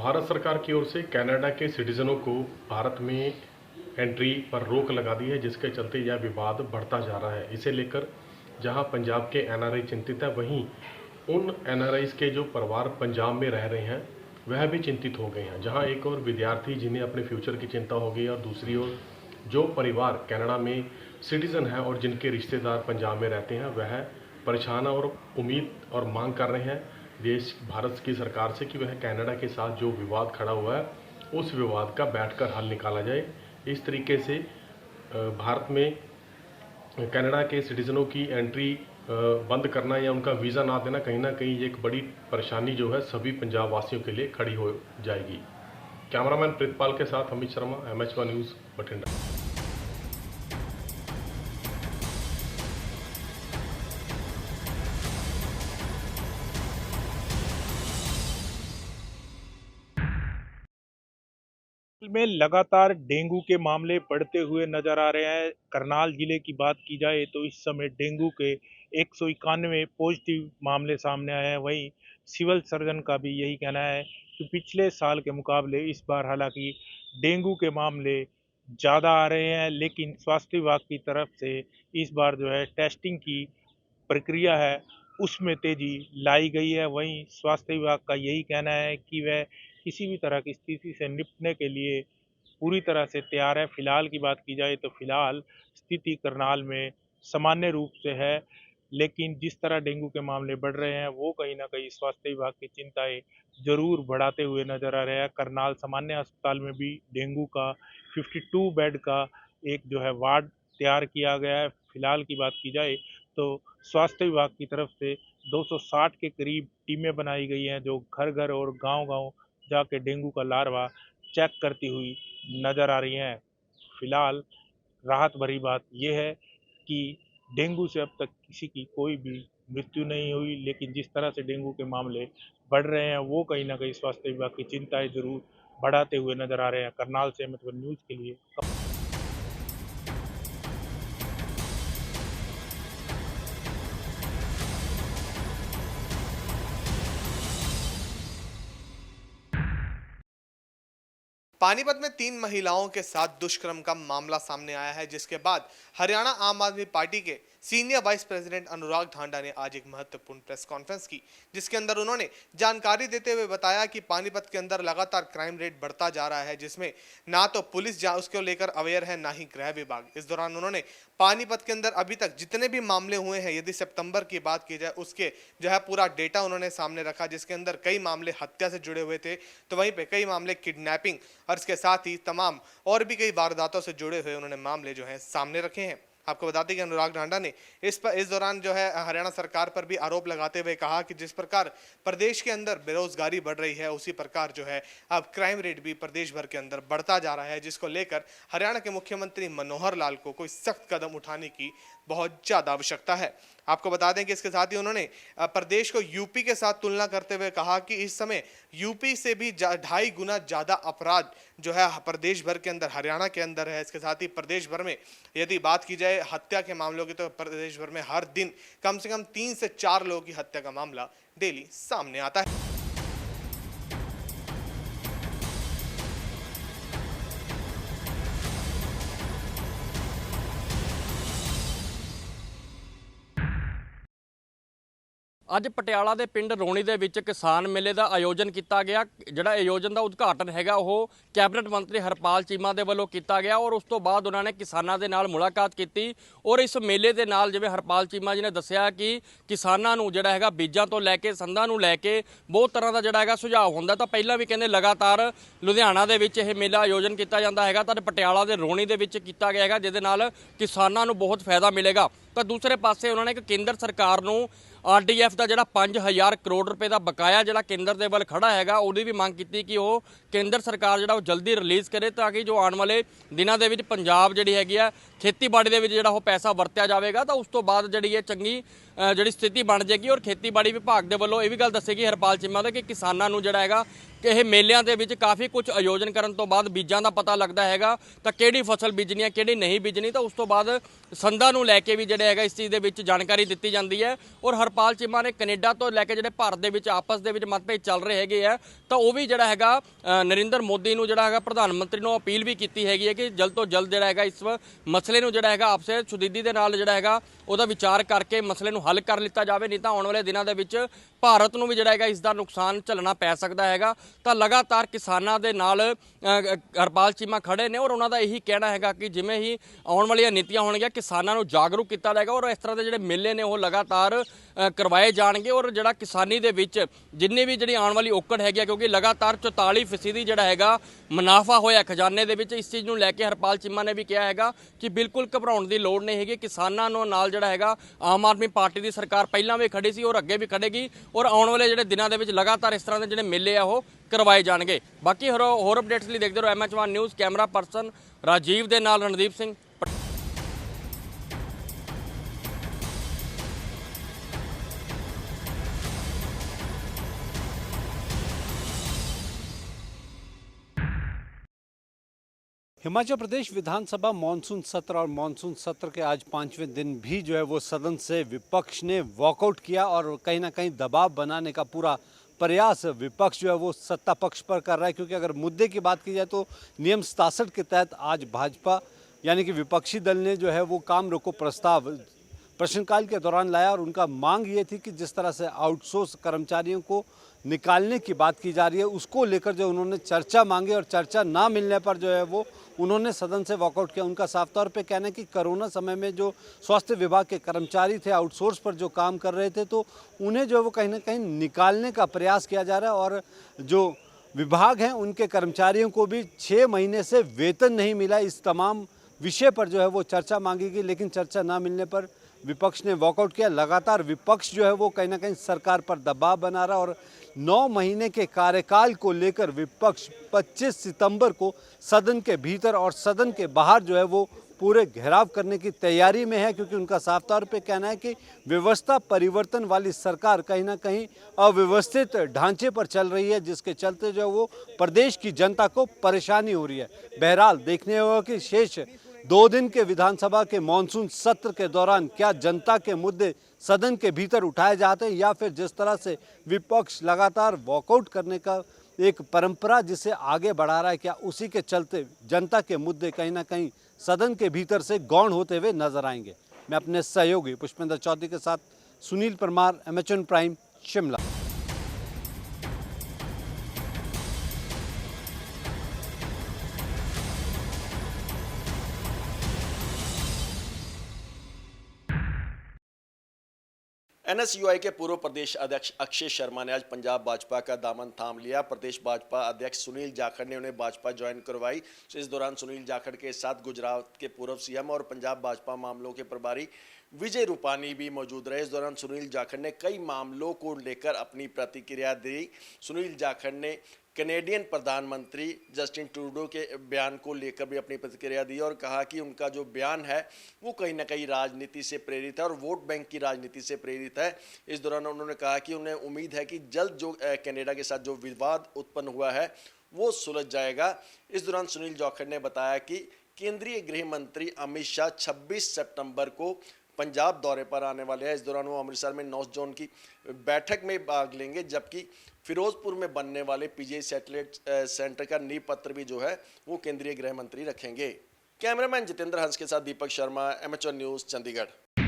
भारत सरकार की ओर से कनाडा के सिटीजनों को भारत में एंट्री पर रोक लगा दी है, जिसके चलते यह विवाद बढ़ता जा रहा है। इसे लेकर जहां पंजाब के एनआरआई चिंतित है, वहीं उन एनआरआईज के जो परिवार पंजाब में रह रहे हैं वह भी चिंतित हो गए हैं। जहां एक और विद्यार्थी जिन्हें अपने फ्यूचर की चिंता हो गई और दूसरी ओर जो परिवार कनाडा में सिटीजन है और जिनके रिश्तेदार पंजाब में रहते हैं वह परेशान और उम्मीद और मांग कर रहे हैं देश भारत की सरकार से कि वह कनाडा के साथ जो विवाद खड़ा हुआ है उस विवाद का बैठकर हल निकाला जाए। इस तरीके से भारत में कनाडा के सिटीजनों की एंट्री बंद करना या उनका वीज़ा ना देना कहीं ना कहीं एक बड़ी परेशानी जो है सभी पंजाब वासियों के लिए खड़ी हो जाएगी। कैमरामैन प्रितपाल के साथ अमित शर्मा, MH1 न्यूज़, बठिंडा। में लगातार डेंगू के मामले बढ़ते हुए नजर आ रहे हैं। करनाल जिले की बात की जाए तो इस समय डेंगू के 191 पॉजिटिव मामले सामने आए हैं। वहीं सिविल सर्जन का भी यही कहना है कि पिछले साल के मुकाबले इस बार हालांकि डेंगू के मामले ज़्यादा आ रहे हैं, लेकिन स्वास्थ्य विभाग की तरफ से इस बार जो है टेस्टिंग की प्रक्रिया है उसमें तेजी लाई गई है। वहीं स्वास्थ्य विभाग का यही कहना है कि वह किसी भी तरह की स्थिति से निपटने के लिए पूरी तरह से तैयार है। फिलहाल की बात की जाए तो फिलहाल स्थिति करनाल में सामान्य रूप से है, लेकिन जिस तरह डेंगू के मामले बढ़ रहे हैं वो कहीं ना कहीं स्वास्थ्य विभाग की चिंताएं जरूर बढ़ाते हुए नजर आ रहे हैं। करनाल सामान्य अस्पताल में भी डेंगू का 52 बेड का एक जो है वार्ड तैयार किया गया है। फिलहाल की बात की जाए तो स्वास्थ्य विभाग की तरफ से 260 के करीब टीमें बनाई गई हैं जो घर घर और गांव-गांव जाके डेंगू का लार्वा चेक करती हुई नज़र आ रही हैं। फिलहाल राहत भरी बात यह है कि डेंगू से अब तक किसी की कोई भी मृत्यु नहीं हुई, लेकिन जिस तरह से डेंगू के मामले बढ़ रहे हैं वो कहीं ना कहीं स्वास्थ्य विभाग की चिंताएं जरूर बढ़ाते हुए नजर आ रहे हैं। करनाल से मतलब न्यूज़ के लिए पानीपत में 3 महिलाओं के साथ दुष्कर्म का मामला सामने आया है, जिसके बाद हरियाणा आम आदमी पार्टी के सीनियर वाइस प्रेसिडेंट अनुराग ढांडा ने आज एक महत्वपूर्ण प्रेस कॉन्फ्रेंस की, जिसके अंदर उन्होंने जानकारी देते हुए बताया कि पानीपत के अंदर लगातार क्राइम रेट बढ़ता जा रहा है, जिसमें ना तो पुलिस उसको लेकर अवेयर है, ना ही गृह विभाग। इस दौरान उन्होंने पानीपत के अंदर अभी तक जितने भी मामले हुए हैं, यदि सितंबर की बात की जाए उसके जो है पूरा डेटा उन्होंने सामने रखा, जिसके अंदर कई मामले हत्या से जुड़े हुए थे, तो वहीं पे कई मामले किडनैपिंग और इसके साथ ही तमाम और भी कई वारदातों से जुड़े हुए उन्होंने मामले जो है सामने रखे हैं। आपको बता दें कि अनुराग ढांडा ने इस दौरान जो है हरियाणा सरकार पर भी आरोप लगाते हुए कहा कि जिस प्रकार प्रदेश के अंदर बेरोजगारी बढ़ रही है, उसी प्रकार जो है अब क्राइम रेट भी प्रदेश भर के अंदर बढ़ता जा रहा है, जिसको लेकर हरियाणा के मुख्यमंत्री मनोहर लाल को कोई सख्त कदम उठाने की बहुत ज़्यादा आवश्यकता है। आपको बता दें कि इसके साथ ही उन्होंने प्रदेश को यूपी के साथ तुलना करते हुए कहा कि इस समय यूपी से भी 2.5 गुना ज़्यादा अपराध जो है प्रदेश भर के अंदर हरियाणा के अंदर है। इसके साथ ही प्रदेश भर में यदि बात की जाए हत्या के मामलों की, तो प्रदेश भर में हर दिन कम से कम 3 से 4 लोगों की हत्या का मामला डेली सामने आता है। ਅੱਜ ਪਟਿਆਲਾ ਦੇ ਪਿੰਡ ਰੋਣੀ ਦੇ ਵਿੱਚ ਕਿਸਾਨ ਮੇਲੇ ਦਾ ਆਯੋਜਨ ਕੀਤਾ ਗਿਆ। ਜਿਹੜਾ ਆਯੋਜਨ ਦਾ ਉਦਘਾਟਨ ਹੈਗਾ ਉਹ ਕੈਬਨਿਟ ਮੰਤਰੀ ਹਰਪਾਲ ਚੀਮਾ ਦੇ ਵੱਲੋਂ ਕੀਤਾ ਗਿਆ ਔਰ ਉਸ ਤੋਂ ਬਾਅਦ ਉਹਨਾਂ ਨੇ ਕਿਸਾਨਾਂ ਦੇ ਨਾਲ ਮੁਲਾਕਾਤ ਕੀਤੀ ਔਰ ਇਸ ਮੇਲੇ ਦੇ ਨਾਲ ਜਿਵੇਂ ਹਰਪਾਲ ਚੀਮਾ ਜੀ ਨੇ ਦੱਸਿਆ ਕਿ ਕਿਸਾਨਾਂ ਨੂੰ ਜਿਹੜਾ ਹੈਗਾ ਬੀਜਾਂ ਤੋਂ ਲੈ ਕੇ ਸੰਦਾਂ ਨੂੰ ਲੈ ਕੇ ਬਹੁਤ ਤਰ੍ਹਾਂ ਦਾ ਜਿਹੜਾ ਹੈਗਾ ਸੁਝਾਅ ਹੁੰਦਾ। ਤਾਂ ਪਹਿਲਾਂ ਵੀ ਕਹਿੰਦੇ ਲਗਾਤਾਰ ਲੁਧਿਆਣਾ ਦੇ ਵਿੱਚ ਇਹ ਮੇਲਾ ਆਯੋਜਨ ਕੀਤਾ ਜਾਂਦਾ ਹੈਗਾ, ਤਾਂ ਪਟਿਆਲਾ ਦੇ ਰੋਣੀ ਦੇ ਵਿੱਚ ਕੀਤਾ ਗਿਆ ਹੈਗਾ, ਜਿਹਦੇ ਨਾਲ ਕਿਸਾਨਾਂ ਨੂੰ ਬਹੁਤ ਫਾਇਦਾ ਮਿਲੇਗਾ। ਤਾਂ ਦੂਸਰੇ ਪਾਸੇ ਉਹਨਾਂ ਨੇ ਇੱਕ ਕੇਂਦਰ ਸਰਕਾਰ ਨੂੰ RDF ਦਾ ਜਿਹੜਾ 5000 ਕਰੋੜ ਰੁਪਏ ਦਾ ਬਕਾਇਆ ਜਿਹੜਾ ਕੇਂਦਰ ਦੇ ਵੱਲ ਖੜਾ ਹੈਗਾ ਉਹਦੀ ਵੀ ਮੰਗ ਕੀਤੀ ਕਿ ਉਹ ਕੇਂਦਰ ਸਰਕਾਰ ਜਿਹੜਾ ਉਹ ਜਲਦੀ ਰਿਲੀਜ਼ ਕਰੇ, ਤਾਂ ਕਿ ਜੋ ਆਉਣ ਵਾਲੇ ਦਿਨਾਂ ਦੇ ਵਿੱਚ ਪੰਜਾਬ ਜਿਹੜੀ ਹੈਗੀ ਆ ਖੇਤੀਬਾੜੀ ਦੇ ਵਿੱਚ ਜਿਹੜਾ ਉਹ ਪੈਸਾ ਵਰਤਿਆ ਜਾਵੇਗਾ, ਤਾਂ ਉਸ ਤੋਂ ਬਾਅਦ ਜਿਹੜੀ ਇਹ ਚੰਗੀ ਜਿਹੜੀ ਸਥਿਤੀ ਬਣ ਜਾਏਗੀ। ਔਰ ਖੇਤੀਬਾੜੀ ਵਿਭਾਗ ਦੇ ਵੱਲੋਂ ਇਹ ਵੀ ਗੱਲ ਦੱਸੀ ਗਈ ਹਰਪਾਲ ਚੀਮਾ ਦਾ ਕਿ ਕਿਸਾਨਾਂ ਨੂੰ ਜਿਹੜਾ ਹੈਗਾ ਕਿ ਇਹ ਮੇਲਿਆਂ ਦੇ ਵਿੱਚ ਕਾਫੀ ਕੁਝ ਆਯੋਜਨ ਕਰਨ ਤੋਂ ਬਾਅਦ ਬੀਜਾਂ ਦਾ ਪਤਾ ਲੱਗਦਾ ਹੈਗਾ ਤਾਂ ਕਿਹੜੀ ਫਸਲ ਬੀਜਣੀ ਹੈ ਕਿਹੜੀ ਨਹੀਂ ਬੀਜਣੀ, ਤਾਂ ਉਸ ਤੋਂ ਬਾਅਦ ਸੰਦਾਂ ਨੂੰ ਲੈ ਕੇ ਵੀ ਜਿਹੜਾ ਹੈਗਾ ਇਸ ਚੀਜ਼ ਦੇ ਵਿੱਚ ਜਾਣਕਾਰੀ ਦਿੱਤੀ ਜਾਂਦੀ ਹੈ। ਔਰ ਹਰਪਾਲ ਚੀਮਾ ਨੇ ਕੈਨੇਡਾ ਤੋਂ ਲੈ ਕੇ ਜਿਹੜੇ ਭਾਰਤ ਦੇ ਵਿੱਚ ਆਪਸ ਦੇ ਵਿੱਚ ਮਤਭੇਦ ਚੱਲ ਰਹੇ ਹੈਗੇ ਆ ਤਾਂ ਉਹ ਵੀ ਜਿਹੜਾ ਹੈਗਾ ਨਰਿੰਦਰ ਮੋਦੀ ਨੂੰ ਜਿਹੜਾ ਹੈਗਾ ਪ੍ਰਧਾਨ ਮੰਤਰੀ ਨੂੰ ਅਪੀਲ ਵੀ ਕੀਤੀ ਹੈਗੀ ਹੈ ਕਿ ਜਲਦ ਤੋਂ ਜਲਦ ਜਿਹੜਾ ਹੈਗਾ ਇਸ ਮਸਲੇ ਨੂੰ ਜਿਹੜਾ ਹੈਗਾ ਆਪਸੇ ਸੁਦੀਦੀ ਦੇ ਨਾਲ ਜਿਹੜਾ ਹੈਗਾ ਉਹਦਾ ਵਿਚਾਰ ਕਰਕੇ ਮਸਲੇ ਨੂੰ ਹੱਲ ਕਰ ਲਿੱਤਾ ਜਾਵੇ, ਨਹੀਂ ਤਾਂ ਆਉਣ ਵਾਲੇ ਦਿਨਾਂ ਦੇ ਵਿੱਚ ਭਾਰਤ ਨੂੰ ਵੀ ਜਿਹੜਾ ਹੈਗਾ ਇਸ ਦਾ ਨੁਕਸਾਨ ਝੱਲਣਾ ਪੈ ਸਕਦਾ ਹੈਗਾ। ਤਾਂ ਲਗਾਤਾਰ ਕਿਸਾਨਾਂ ਦੇ ਨਾਲ ਹਰਪਾਲ ਚੀਮਾ ਖੜੇ ਨੇ ਔਰ ਉਹਨਾਂ ਦਾ ਇਹੀ ਕਹਿਣਾ ਹੈਗਾ ਕਿ ਜਿਵੇਂ ਹੀ ਆਉਣ ਵਾਲੀਆਂ ਨੀਤੀਆਂ ਹੋਣਗੀਆਂ ਕਿਸਾਨਾਂ ਨੂੰ ਜਾਗਰੂਕ ਕੀਤਾ ਜਾਏਗਾ ਔਰ ਇਸ ਤਰ੍ਹਾਂ ਦੇ ਜਿਹੜੇ ਮੇਲੇ ਨੇ ਉਹ ਲਗਾਤਾਰ ਕਰਵਾਏ ਜਾਣਗੇ ਔਰ ਜਿਹੜਾ ਕਿਸਾਨੀ ਦੇ ਵਿੱਚ ਜਿੰਨੀ ਵੀ ਜਿਹੜੀ ਆਉਣ ਵਾਲੀ ਔਕੜ ਹੈਗੀ ਕਿਉਂਕਿ ਲਗਾਤਾਰ 44% ਜਿਹੜਾ ਹੈਗਾ ਮੁਨਾਫਾ ਹੋਇਆ ਖਜ਼ਾਨੇ ਦੇ ਵਿੱਚ, ਇਸ ਚੀਜ਼ ਨੂੰ ਲੈ ਕੇ ਹਰਪਾਲ ਚੀਮਾ ਨੇ ਵੀ ਕਿਹਾ ਹੈਗਾ ਕਿ ਬਿਲਕੁਲ ਘਬਰਾਉਣ ਦੀ ਲੋੜ ਨਹੀਂ ਹੈਗੀ। ਕਿਸਾਨਾਂ ਨੂੰ ਨਾਲ ਜਿਹੜਾ ਹੈਗਾ ਆਮ ਆਦਮੀ ਪਾਰਟੀ ਦੀ ਸਰਕਾਰ ਪਹਿਲਾਂ ਵੀ ਖੜੀ ਸੀ ਔਰ ਅੱਗੇ ਵੀ ਖੜੇਗੀ ਔਰ ਆਉਣ ਵਾਲੇ ਜਿਹੜੇ ਦਿਨਾਂ ਦੇ ਵਿੱਚ ਲਗਾਤਾਰ ਇਸ ਤਰ੍ਹਾਂ ਦੇ ਜਿਹੜੇ ਮੇਲੇ ਆ ਉਹ ਕਰਵਾਏ ਜਾਣਗੇ। ਬਾਕੀ ਹੋਰ ਅਪਡੇਟਸ ਲਈ ਦੇਖਦੇ ਰਹੋ MH1 news. Camera person Rajiv ਦੇ ਨਾਲ ਰਣਦੀਪ ਸਿੰਘ। हिमाचल प्रदेश विधानसभा मानसून सत्र और मानसून सत्र के आज 5वें दिन भी जो है वो सदन से विपक्ष ने वॉकआउट किया और कहीं ना कहीं दबाव बनाने का पूरा प्रयास विपक्ष जो है वो सत्ता पक्ष पर कर रहा है। क्योंकि अगर मुद्दे की बात की जाए तो नियम 67 के तहत आज भाजपा यानी कि विपक्षी दल ने जो है वो काम रोको प्रस्ताव प्रश्नकाल के दौरान लाया और उनका मांग ये थी कि जिस तरह से आउटसोर्स कर्मचारियों को निकालने की बात की जा रही है उसको लेकर जो उन्होंने चर्चा मांगी और चर्चा ना मिलने पर जो है वो उन्होंने सदन से वॉकआउट किया। उनका साफ तौर पे कहना है कि कोरोना समय में जो स्वास्थ्य विभाग के कर्मचारी थे आउटसोर्स पर जो काम कर रहे थे तो उन्हें जो है वो कहीं ना कहीं निकालने का प्रयास किया जा रहा है और जो विभाग हैं उनके कर्मचारियों को भी 6 महीने से वेतन नहीं मिला। इस तमाम विषय पर जो है वो चर्चा मांगी गई लेकिन चर्चा ना मिलने पर विपक्ष ने वॉकआउट किया। लगातार विपक्ष जो है वो कहीं ना कहीं सरकार पर दबाव बना रहा और 9 महीने के कार्यकाल को लेकर विपक्ष 25 सितंबर को सदन के भीतर और सदन के बाहर जो है वो पूरे घेराव करने की तैयारी में है। क्योंकि उनका साफ तौर पे कहना है कि व्यवस्था परिवर्तन वाली सरकार कहीं ना कहीं अव्यवस्थित ढांचे पर चल रही है जिसके चलते जो है वो प्रदेश की जनता को परेशानी हो रही है। बहरहाल देखने होगा कि शेष 2 दिन के विधानसभा के मानसून सत्र के दौरान क्या जनता के मुद्दे सदन के भीतर उठाए जाते हैं या फिर जिस तरह से विपक्ष लगातार वॉकआउट करने का एक परंपरा जिसे आगे बढ़ा रहा है क्या उसी के चलते जनता के मुद्दे कहीं ना कहीं सदन के भीतर से गौण होते हुए नजर आएंगे। मैं अपने सहयोगी पुष्पेंद्र चौधरी के साथ Sunil Parmar, MH1 prime, Shimla. NSUI के पूर्व प्रदेश अध्यक्ष अक्षय शर्मा ने आज पंजाब भाजपा का दामन थाम लिया। प्रदेश भाजपा अध्यक्ष सुनील जाखड़ ने उन्हें भाजपा ज्वाइन करवाई। इस दौरान सुनील जाखड़ के साथ गुजरात के पूर्व CM और पंजाब भाजपा मामलों के प्रभारी विजय रूपानी भी मौजूद रहे। इस दौरान सुनील जाखड़ ने कई मामलों को लेकर अपनी प्रतिक्रिया दी। सुनील जाखड़ ने कैनेडियन प्रधानमंत्री जस्टिन ट्रूडो के बयान को लेकर भी अपनी प्रतिक्रिया दी और कहा कि उनका जो बयान है वो कहीं ना कहीं राजनीति से प्रेरित है और वोट बैंक की राजनीति से प्रेरित है। इस दौरान उन्होंने कहा कि उन्हें उम्मीद है कि जल्द जो कनाडा के साथ जो विवाद उत्पन्न हुआ है वो सुलझ जाएगा। इस दौरान सुनील जाखड़ ने बताया कि केंद्रीय गृह मंत्री अमित शाह 26 सितंबर को पंजाब दौरे पर आने वाले हैं। इस दौरान वो अमृतसर में नॉर्थ जोन की बैठक में भाग लेंगे जबकि फिरोजपुर में बनने वाले PGI सैटेलाइट सेंटर का नींव पत्र भी जो है वो केंद्रीय गृह मंत्री रखेंगे। कैमरामैन जितेंद्र हंस के साथ दीपक शर्मा, MH1 न्यूज़, चंडीगढ़।